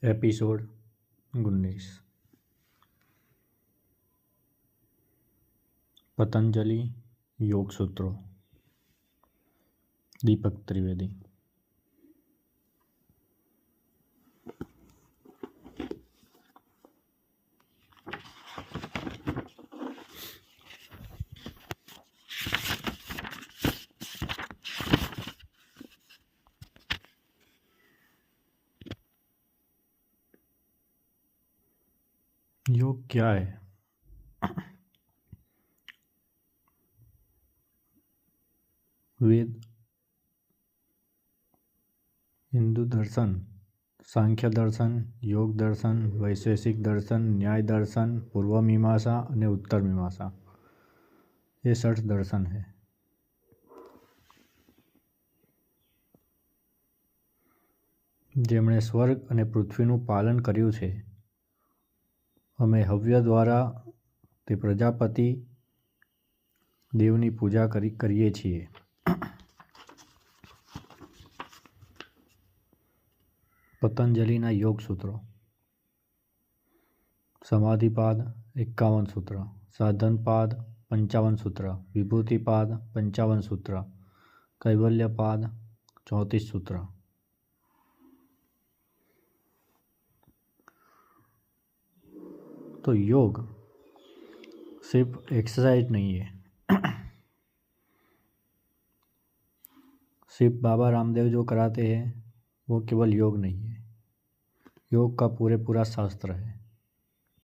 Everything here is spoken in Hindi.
एपिसोड 19। पतंजलि योग सूत्रों। दीपक त्रिवेदी। योग क्या है? वेद, हिंदू दर्शन, सांख्य दर्शन, योग दर्शन, वैशेषिक दर्शन, न्याय दर्शन, पूर्व मीमांसा અને ઉત્તર મીમાંસા એ 6 દર્શન है। જેમણે સ્વર્ગ અને પૃથ્વીનું પાલન કર્યું છે, અમે હવ્ય દ્વારા તે પ્રજાપતિ દેવની પૂજા કરીએ છીએ। પતંજલિના યોગ સૂત્રો। સમાધિપાદ 51 સૂત્ર, સાધનપાદ 55 સૂત્ર, વિભૂતિપાદ 55 સૂત્ર, કૈવલ્યપાદ 34 સૂત્ર। तो योग सिर्फ एक्सरसाइज नहीं है। सिर्फ बाबा रामदेव जो कराते हैं वो केवल योग नहीं है, योग का पूरा शास्त्र है।